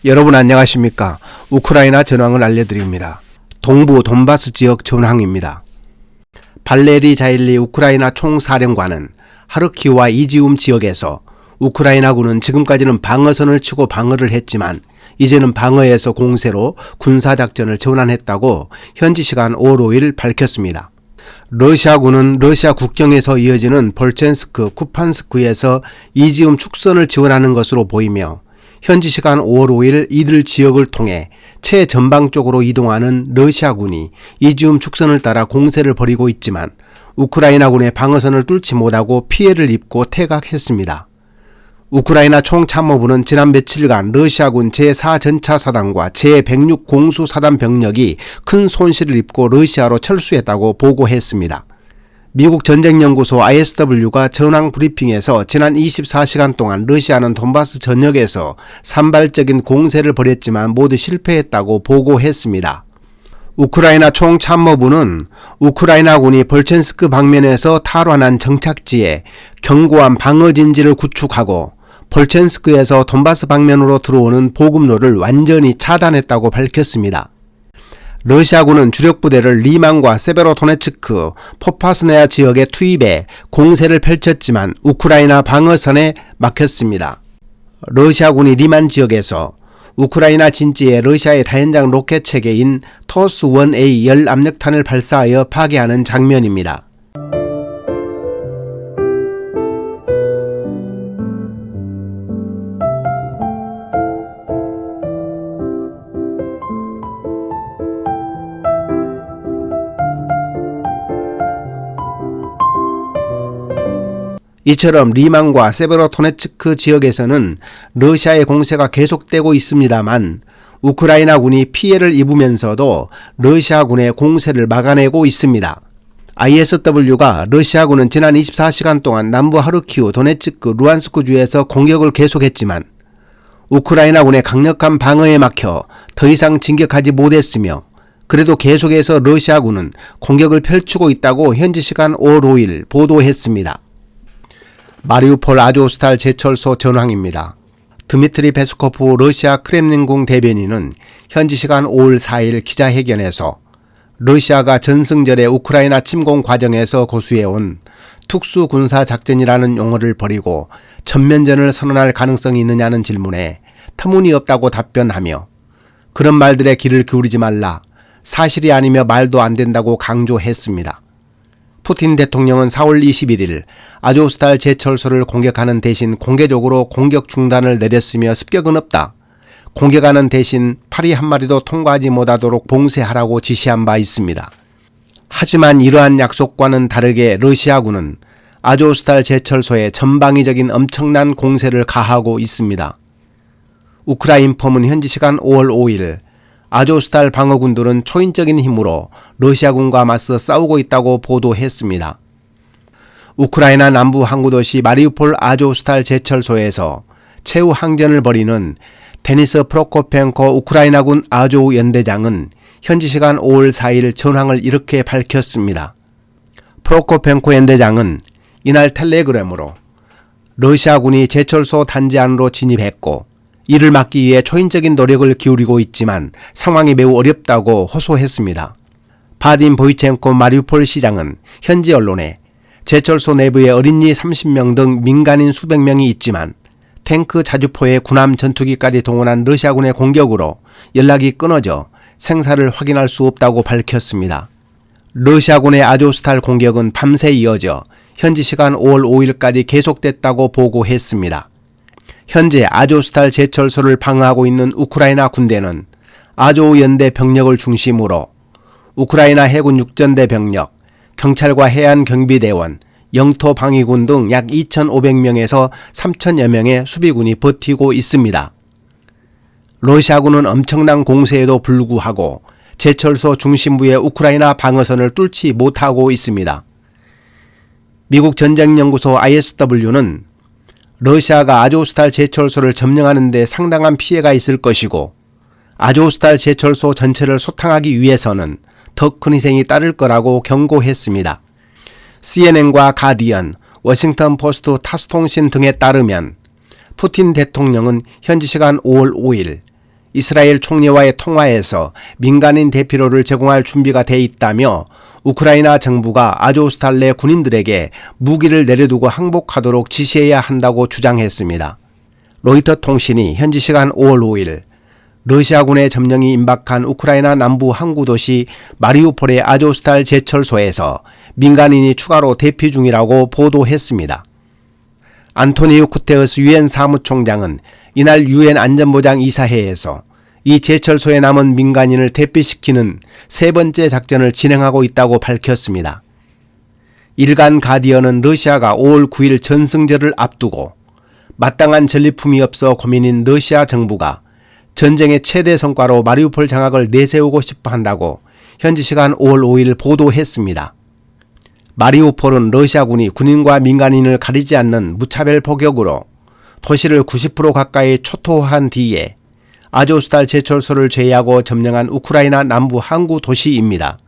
여러분 안녕하십니까? 우크라이나 전황을 알려드립니다. 동부 돈바스 지역 전황입니다. 발레리 자일리 우크라이나 총사령관은 하르키우와 이지움 지역에서 우크라이나군은 지금까지는 방어선을 치고 방어를 했지만 이제는 방어에서 공세로 군사작전을 전환했다고 현지 시간 5월 5일 밝혔습니다. 러시아군은 러시아 국경에서 이어지는 볼첸스크, 쿠판스크에서 이지움 축선을 지원하는 것으로 보이며 현지 시간 5월 5일 이들 지역을 통해 최전방 쪽으로 이동하는 러시아군이 이지움 축선을 따라 공세를 벌이고 있지만 우크라이나군의 방어선을 뚫지 못하고 피해를 입고 퇴각했습니다. 우크라이나 총참모부는 지난 며칠간 러시아군 제4전차사단과 제106 공수사단 병력이 큰 손실을 입고 러시아로 철수했다고 보고했습니다. 미국 전쟁연구소 ISW가 전황 브리핑에서 지난 24시간 동안 러시아는 돈바스 전역에서 산발적인 공세를 벌였지만 모두 실패했다고 보고했습니다. 우크라이나 총참모부는 우크라이나군이 볼첸스크 방면에서 탈환한 정착지에 견고한 방어진지를 구축하고 볼첸스크에서 돈바스 방면으로 들어오는 보급로를 완전히 차단했다고 밝혔습니다. 러시아군은 주력 부대를 리만과 세베로도네츠크, 포파스네아 지역에 투입해 공세를 펼쳤지만 우크라이나 방어선에 막혔습니다. 러시아군이 리만 지역에서 우크라이나 진지에 러시아의 다연장 로켓 체계인 토스-1A 열압력탄을 발사하여 파괴하는 장면입니다. 이처럼 리만과 세베로도네츠크 지역에서는 러시아의 공세가 계속되고 있습니다만 우크라이나군이 피해를 입으면서도 러시아군의 공세를 막아내고 있습니다. ISW가 러시아군은 지난 24시간 동안 남부 하르키우, 도네츠크, 루안스크 주에서 공격을 계속했지만 우크라이나군의 강력한 방어에 막혀 더 이상 진격하지 못했으며 그래도 계속해서 러시아군은 공격을 펼치고 있다고 현지 시간 5월 5일 보도했습니다. 마리우폴 아조스탈 제철소 전황입니다. 드미트리 페스코프 러시아 크렘린궁 대변인은 현지 시간 5월 4일 기자회견에서 러시아가 전승절의 우크라이나 침공 과정에서 고수해온 특수군사작전이라는 용어를 버리고 전면전을 선언할 가능성이 있느냐는 질문에 터무니없다고 답변하며 그런 말들에 귀를 기울이지 말라, 사실이 아니며 말도 안 된다고 강조했습니다. 푸틴 대통령은 4월 21일 아조스탈 제철소를 공격하는 대신 공개적으로 공격 중단을 내렸으며 습격은 없다. 공격하는 대신 파리 한 마리도 통과하지 못하도록 봉쇄하라고 지시한 바 있습니다. 하지만 이러한 약속과는 다르게 러시아군은 아조스탈 제철소에 전방위적인 엄청난 공세를 가하고 있습니다. 우크라인폼은 현지 시간 5월 5일 아조스탈 방어군들은 초인적인 힘으로 러시아군과 맞서 싸우고 있다고 보도했습니다. 우크라이나 남부 항구도시 마리우폴 아조스탈 제철소에서 최후 항전을 벌이는 데니스 프로코펜코 우크라이나군 아조우 연대장은 현지 시간 5월 4일 전황을 이렇게 밝혔습니다. 프로코펜코 연대장은 이날 텔레그램으로 러시아군이 제철소 단지 안으로 진입했고 이를 막기 위해 초인적인 노력을 기울이고 있지만 상황이 매우 어렵다고 호소했습니다. 바딘 보이첸코 마리우폴 시장은 현지 언론에 제철소 내부에 어린이 30명 등 민간인 수백 명이 있지만 탱크 자주포에 군함 전투기까지 동원한 러시아군의 공격으로 연락이 끊어져 생사를 확인할 수 없다고 밝혔습니다. 러시아군의 아조스탈 공격은 밤새 이어져 현지 시간 5월 5일까지 계속됐다고 보고했습니다. 현재 아조스탈 제철소를 방어하고 있는 우크라이나 군대는 아조우 연대 병력을 중심으로 우크라이나 해군 육전대 병력, 경찰과 해안경비대원, 영토방위군 등 약 2,500명에서 3,000여 명의 수비군이 버티고 있습니다. 러시아군은 엄청난 공세에도 불구하고 제철소 중심부의 우크라이나 방어선을 뚫지 못하고 있습니다. 미국 전쟁연구소 ISW는 러시아가 아조스탈 제철소를 점령하는 데 상당한 피해가 있을 것이고 아조스탈 제철소 전체를 소탕하기 위해서는 더 큰 희생이 따를 거라고 경고했습니다. CNN과 가디언, 워싱턴 포스트 타스통신 등에 따르면 푸틴 대통령은 현지 시간 5월 5일 이스라엘 총리와의 통화에서 민간인 대피로를 제공할 준비가 돼 있다며 우크라이나 정부가 아조스탈 내 군인들에게 무기를 내려두고 항복하도록 지시해야 한다고 주장했습니다. 로이터 통신이 현지 시간 5월 5일 러시아군의 점령이 임박한 우크라이나 남부 항구 도시 마리우폴의 아조스탈 제철소에서 민간인이 추가로 대피 중이라고 보도했습니다. 안토니우 구테르스 유엔 사무총장은 이날 유엔 안전보장 이사회에서 이 제철소에 남은 민간인을 대피시키는 세 번째 작전을 진행하고 있다고 밝혔습니다. 일간 가디언은 러시아가 5월 9일 전승절을 앞두고 마땅한 전리품이 없어 고민인 러시아 정부가 전쟁의 최대 성과로 마리우폴 장악을 내세우고 싶어 한다고 현지 시간 5월 5일 보도했습니다. 마리우폴은 러시아군이 군인과 민간인을 가리지 않는 무차별 포격으로 도시를 90% 가까이 초토화한 뒤에 아조스탈 제철소를 제외하고 점령한 우크라이나 남부 항구 도시입니다.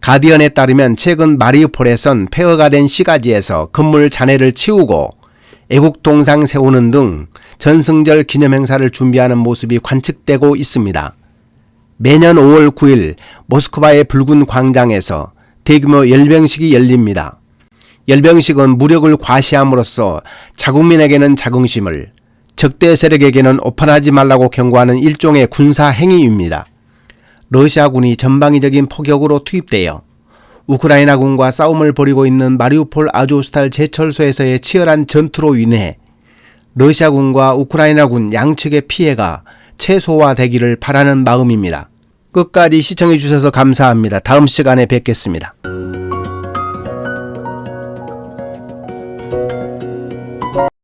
가디언에 따르면 최근 마리우폴에선 폐허가 된 시가지에서 건물 잔해를 치우고 애국동상 세우는 등 전승절 기념행사를 준비하는 모습이 관측되고 있습니다. 매년 5월 9일 모스크바의 붉은 광장에서 대규모 열병식이 열립니다. 열병식은 무력을 과시함으로써 자국민에게는 자긍심을, 적대 세력에게는 오판하지 말라고 경고하는 일종의 군사 행위입니다. 러시아군이 전방위적인 포격으로 투입되어 우크라이나군과 싸움을 벌이고 있는 마리우폴 아조스탈 제철소에서의 치열한 전투로 인해 러시아군과 우크라이나군 양측의 피해가 최소화되기를 바라는 마음입니다. 끝까지 시청해 주셔서 감사합니다. 다음 시간에 뵙겠습니다.